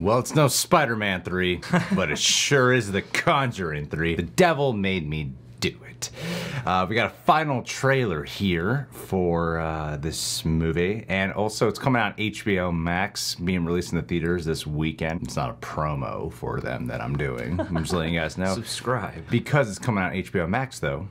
Well, it's no Spider-Man 3, but it sure is the Conjuring 3. The devil made me do it. We got a final trailer here for this movie, and also it's coming out on HBO Max, being released in the theaters this weekend. It's not a promo for them that I'm doing. I'm just letting you guys know. Subscribe. Because it's coming out on HBO Max, though,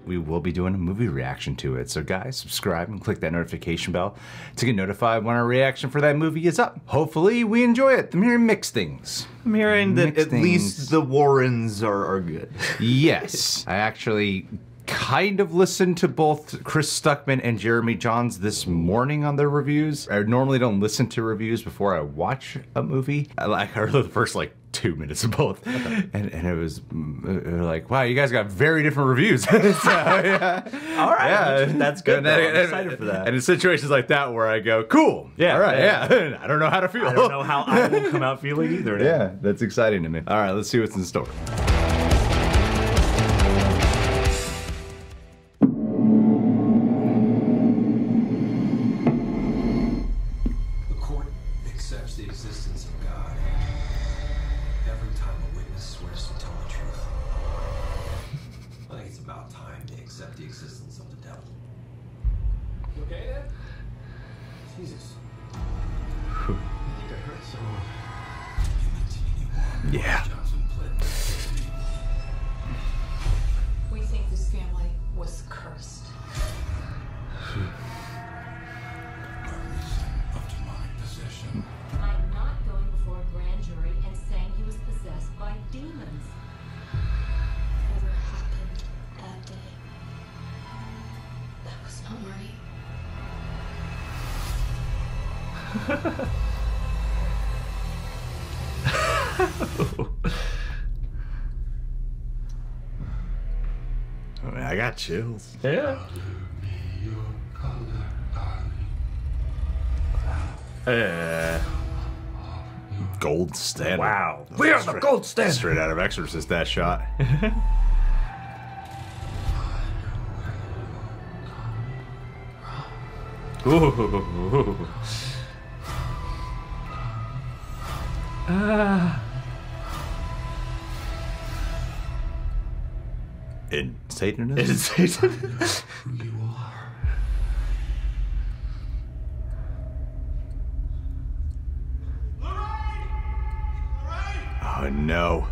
we will be doing a movie reaction to it. So guys, subscribe and click that notification bell to get notified when our reaction for that movie is up. Hopefully we enjoy it. I'm hearing mixed things. I'm hearing that at least the Warrens are good. Yes. I actually kind of listened to both Chris Stuckman and Jeremy Johns this morning on their reviews. I normally don't listen to reviews before I watch a movie. I heard the first 2 minutes of both, and it was like, wow, you guys got very different reviews. So, yeah. All right, yeah. That's good. I'm excited for that. And in situations like that where I go, cool, yeah, all right, yeah. I don't know how to feel. I don't know how I will come out feeling either. Yeah, that's exciting to me. All right, let's see what's in store. The court accepts the existence of God every time a witness swears to tell the truth. I think it's about time they accept the existence of the devil. You okay, Dad? Jesus. I think I heard someone. Yeah. We think this family was cursed. I'm not going before a grand jury and saying he was possessed by demons. Whatever happened that day, that was not right. I got chills. Yeah. Gold standard. Wow. We are the gold standard. Straight out of Exorcist, that shot. Ooh. In Satanism? Is it Satan? Oh no.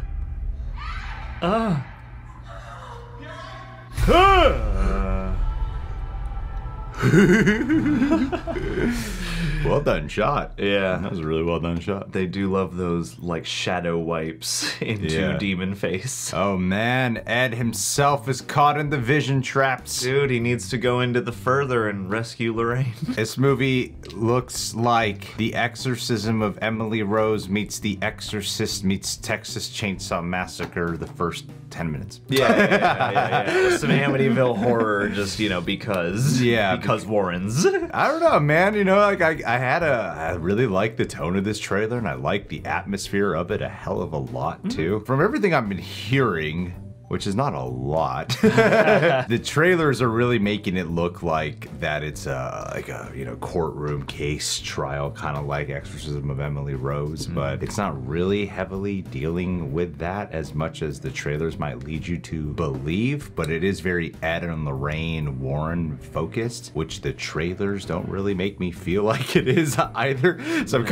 Well done shot. Yeah. That was a really well done shot. They do love those shadow wipes into demon face. Oh man, Ed himself is caught in the vision traps. Dude, he needs to go into the further and rescue Lorraine. This movie looks like The Exorcism of Emily Rose meets The Exorcist meets Texas Chainsaw Massacre the first 10 minutes. Yeah. Some Amityville horror just, because. Yeah. Because Warrens. I don't know, man. I really like the tone of this trailer, and I like the atmosphere of it a hell of a lot, too. From everything I've been hearing, which is not a lot, the trailers are really making it look like that it's a courtroom case trial, kind of like Exorcism of Emily Rose, but it's not really heavily dealing with that as much as the trailers might lead you to believe, but it is very Ed and Lorraine Warren focused, which the trailers don't really make me feel like it is either. So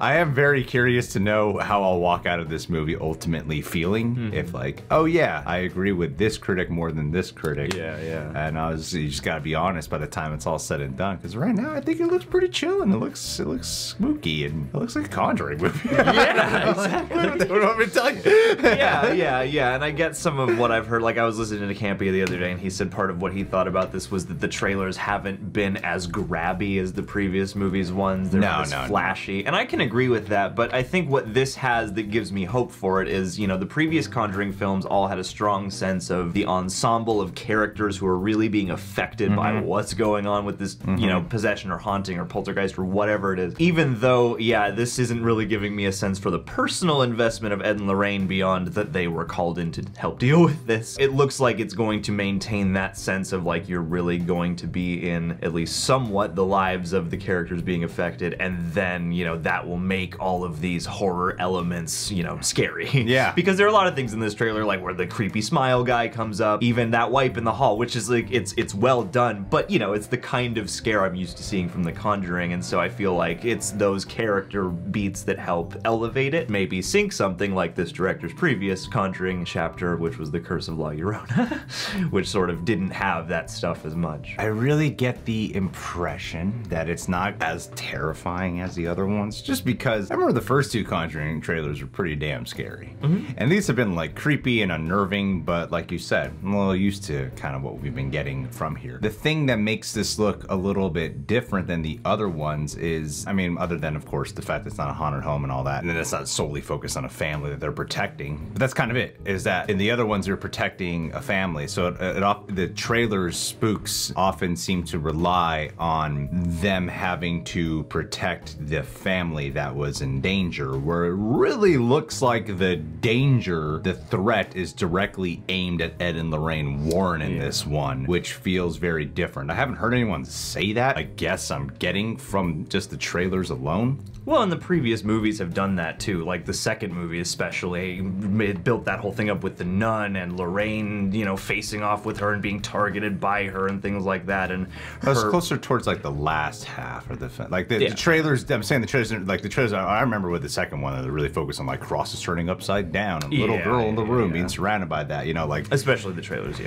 I am very curious to know how I'll walk out of this movie ultimately feeling, if oh yeah, I agree with this critic more than this critic. Yeah. And you just gotta be honest by the time it's all said and done. Because right now I think it looks pretty chill and it looks spooky and it looks like a Conjuring movie. Yeah, exactly. What do you want me to tell you? Yeah. And I get some of what I've heard. I was listening to Campy the other day, and he said part of what he thought about this was that the trailers haven't been as grabby as the previous movies ones. They're not as flashy. And I can agree with that, but I think what this has that gives me hope for it is, the previous Conjuring films all had a strong strong sense of the ensemble of characters who are really being affected by what's going on with this, you know, possession or haunting or poltergeist or whatever it is. Even though, yeah, this isn't really giving me a sense for the personal investment of Ed and Lorraine beyond that they were called in to help deal with this. It looks like it's going to maintain that sense of like you're really going to be in at least somewhat the lives of the characters being affected, and then, you know, that will make all of these horror elements, you know, scary. Yeah. Because there are a lot of things in this trailer, like where the creepy smile guy comes up, even that wipe in the hall, which is like, it's well done, but you know, it's the kind of scare I'm used to seeing from The Conjuring, and so I feel like it's those character beats that help elevate it, maybe sync something like this director's previous Conjuring chapter, which was The Curse of La Llorona, which sort of didn't have that stuff as much. I really get the impression that it's not as terrifying as the other ones, just because I remember the first two Conjuring trailers were pretty damn scary. And these have been like creepy and unnerving, but like you said, I'm a little used to kind of what we've been getting from here. The thing that makes this look a little bit different than the other ones is, I mean, other than of course the fact that it's not a haunted home and all that, and then it's not solely focused on a family that they're protecting, but that's kind of it, is that in the other ones you're protecting a family. So the trailer's spooks often seem to rely on them having to protect the family that was in danger, where it really looks like the danger, the threat is directly aimed at Ed and Lorraine Warren in this one, which feels very different. I haven't heard anyone say that. I guess I'm getting from just the trailers alone. Well, and the previous movies have done that too. Like the second movie especially, it built that whole thing up with the nun and Lorraine, you know, facing off with her and being targeted by her and things like that. And it was closer towards like the last half of the film. Like the trailers, I'm saying the trailers, like the trailers, I remember with the second one, they really focused on like crosses turning upside down and little girl in the room being surrounded by that, you know, like. Especially the trailers,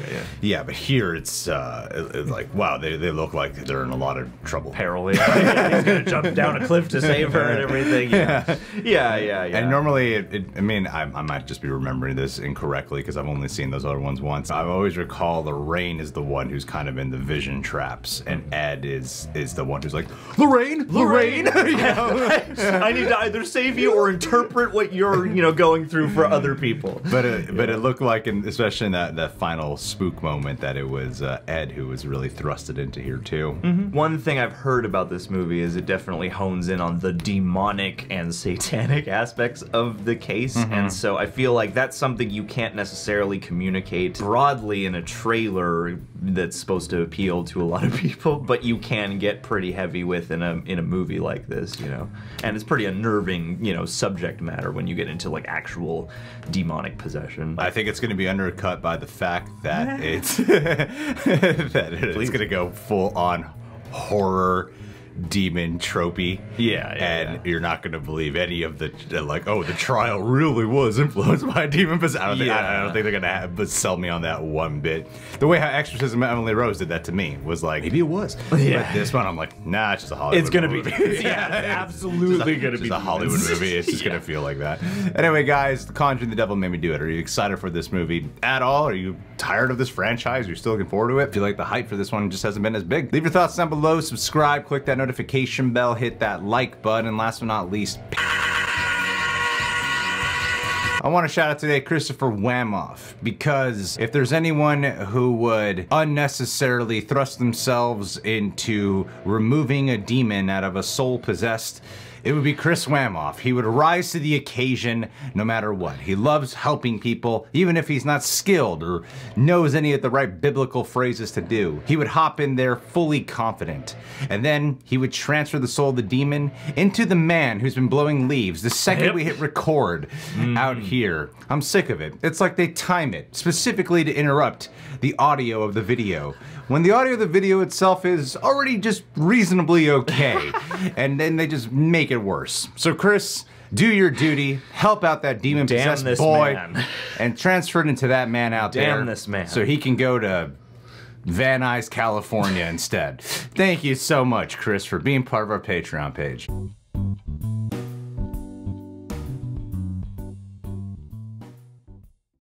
Yeah, but here it's like, wow, they look like they're in a lot of trouble. Peril, He's gonna jump down a cliff to save her and everything. Yeah. And normally, I mean, I might just be remembering this incorrectly because I've only seen those other ones once. I always recall Lorraine is the one who's kind of in the vision traps, and Ed is the one who's like, Lorraine. You know? I need to either save you or interpret what you're, you know, going through for other people. But it looked like, especially in that final spook moment, that it was Ed who was really thrusted into here too. One thing I've heard about this movie is it definitely hones in on the demonic and satanic aspects of the case, and so I feel like that's something you can't necessarily communicate broadly in a trailer that's supposed to appeal to a lot of people, but you can get pretty heavy with in a movie like this, you know. And it's pretty unnerving, you know, subject matter when you get into like actual demonic possession. I think it's going to be undercut by the fact that it's it's going to go full on horror demon tropey. And you're not going to believe any of the like, oh, the trial really was influenced by a demon possession. I don't think they're going to sell me on that one bit. The way how Exorcism Emily Rose did that to me was like, maybe it was. But this one I'm like, nah, it's just a Hollywood It's going to movie. be. Yeah, it's absolutely going to be a Hollywood movie. It's just going to feel like that. Anyway, guys, The Conjuring, The Devil Made Me Do It. Are you excited for this movie at all? Are you tired of this franchise? Are you still looking forward to it? I feel like the hype for this one just hasn't been as big. Leave your thoughts down below. Subscribe. Click that notification bell. Hit that like button. And last but not least, I want to shout out today Christopher Wamoff, because if there's anyone who would unnecessarily thrust themselves into removing a demon out of a soul possessed, it would be Chris Wamoff. He would rise to the occasion no matter what. He loves helping people, even if he's not skilled or knows any of the right biblical phrases to do. He would hop in there fully confident, and then he would transfer the soul of the demon into the man who's been blowing leaves the second we hit record out here. I'm sick of it. It's like they time it specifically to interrupt the audio of the video, when the audio of the video itself is already just reasonably okay, and then they just make it worse. So Chris, do your duty, help out that demon-possessed boy, and transfer it into that man out there. Damn this man. So he can go to Van Nuys, California instead. Thank you so much, Chris, for being part of our Patreon page.